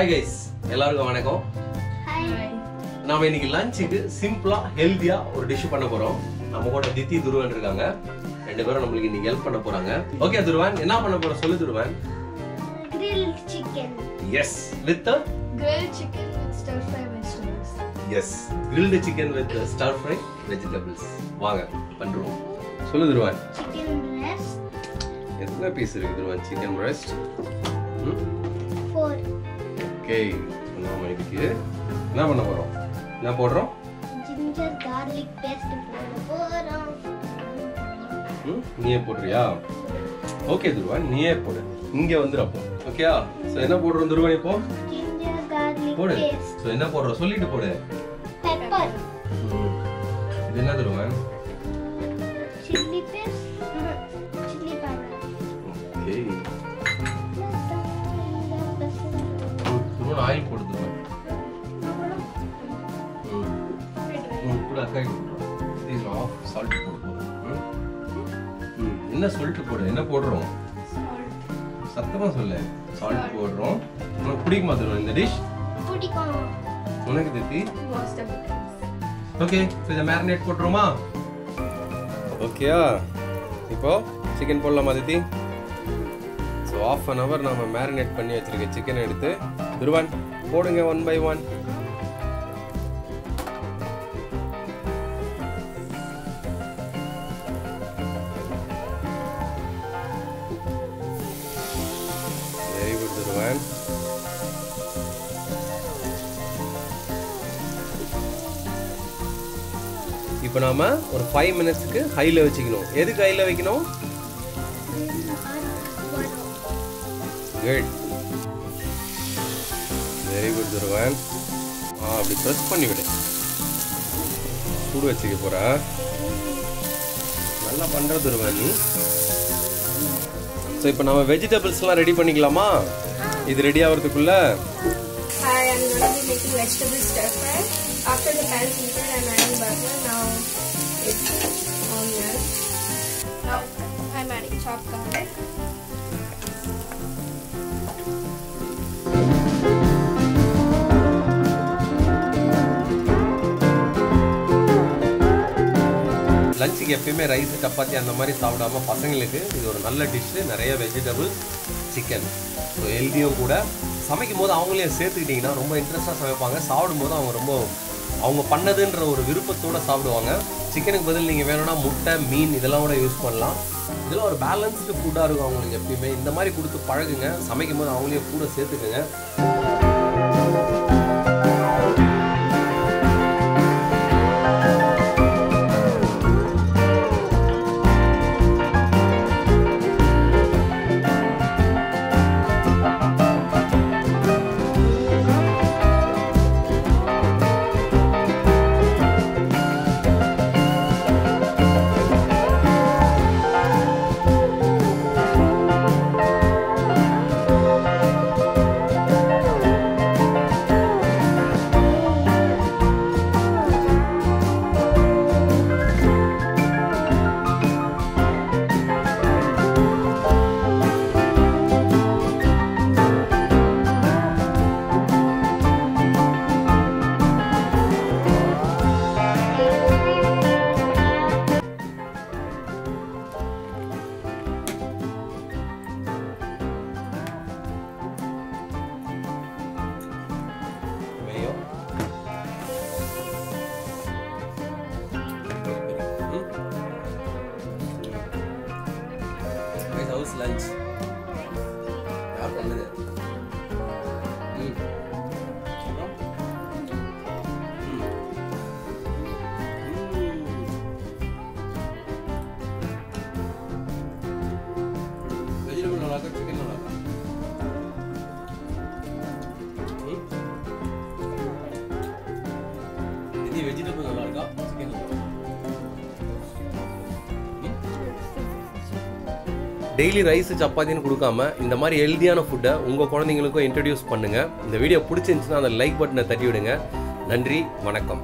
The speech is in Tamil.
Hi guys, எல்லாருக்கும் வணக்கம். Hi. நாம இன்னைக்கு லஞ்சுக்கு சிம்பிளா ஹெல்தியா ஒரு டிஷ் பண்ண போறோம். நம்ம கூட தித்தி துருவன் இருக்காங்க. ரெண்டு பேரும் நம்மளுக்கு இன்னைக்கு ஹெல்ப் பண்ண போறாங்க. ஓகே துருவன், என்ன பண்ண போற சொல்லு Dhruvan. Grilled chicken. Yes, with the grilled chicken with stir fry vegetables. Yes, grilled chicken with stir fry vegetables. வாங்க பண்றோம். சொல்லு துருவன். Chicken breast. எத்தனை பீஸ் இருக்கு துருவன் chicken breast? 4. ஓகே, நாம இதுக்கு என்ன பண்ண போறோம்? என்ன போடுறோம்? Ginger garlic paste போடுறோம். நீயே போடுறியா? ஓகே துருவன், நீயே போடு. இங்க வந்துரு அப்போ. ஓகேயா? சோ என்ன போடுறோம் துருவன் இப்போ? Ginger garlic போடு. paste. சோ என்ன போடுறோம் சொல்லிட்டு போடு. Pepper. இது என்ன Dhruvan? Chili paste. Chili powder. Okay. Dhruvan oil போடு துருவன். கூட அக்காய் போடுறோம். இது ஆஃப் சால்ட் போடுறோம். என்ன சொல்லிட்டு போடு. என்ன போடுறோம்? சத்தமா சொல்லு. சால்ட் போடுறோம். உனக்கு பிடிக்குமா துருவன் இந்த டிஷ்? பிடிக்கும். உனக்கு தித்தி? Most of the times. Okay, so இத மேரினேட் போட்டுருமா? ஓகேயா? இப்போ சிக்கன் போடலாமா தித்தி? சோ half an hour நாம மேரினேட் பண்ணி வச்சிருக்க சிக்கன் எடுத்து துருவன் போடுங்க 1 by 1. Very good Dhruvan. இப்போ நாம ஒரு 5 மினிட்ஸ்க்கு ஹைல வச்சுக்கணும். எதுக்கு ஹைல வைக்கணும்? குட். Very good Dhruvan. அப்படி பிரஸ் பண்ணி விடு. சூடு வச்சுக்க போற. நல்லா பண்ற துருவன் நீ. சோ இப்போ நாம வெஜிடபிள்ஸ்லாம் ரெடி பண்ணிக்கலாமா? இது ready ஆவறதுக்குள்ள Hi, I'm going to be making vegetable stir fry. After the pan is heated, I'm adding butter. Now it's onion. Now I'm adding chopped garlic. லஞ்சுக்கு எப்பயுமே ரைஸ் சப்பாத்தி அந்த மாதிரி சாப்பிடாம பசங்களுக்கு இது ஒரு நல்ல டிஷ்ஷு. நிறைய வெஜிடபிள் சிக்கன், ஸோ ஹெல்த்தியும் கூட. சமைக்கும் போது அவங்களே சேர்த்துக்கிட்டிங்கன்னா ரொம்ப இன்ட்ரெஸ்டாக சமைப்பாங்க. சாப்பிடும்போது அவங்க பண்ணதுன்ற ஒரு விருப்பத்தோடு சாப்பிடுவாங்க. சிக்கனுக்கு பதில் நீங்கள் வேணும்னா முட்டை, மீன் இதெல்லாம் கூட யூஸ் பண்ணலாம். இதெல்லாம் ஒரு பேலன்ஸ்டு ஃபுட்டாக இருக்கும் அவங்களுக்கு எப்பயுமே. இந்த மாதிரி கொடுத்து பழகுங்க. சமைக்கும் போது அவங்களே கூட சேர்த்துக்குங்க. How's lunch? யார் பண்ணது? வெஜிடபிள் நல்லா இருக்கா? சிக்கன் நல்லா இருக்கா? இது வெஜிடபிள் நல்லா இருக்கா? சிக்கன் நல்லா இருக்கா? டெய்லி ரைஸ் சப்பாத்தின்னு கொடுக்காம இந்த மாதிரி ஹெல்தியான ஃபுட்டை உங்கள் குழந்தைங்களுக்கும் இன்ட்ரடியூஸ் பண்ணுங்கள். இந்த வீடியோ பிடிச்சிருந்துச்சுன்னா அந்த லைக் பட்டனை தட்டி விடுங்க. நன்றி, வணக்கம்.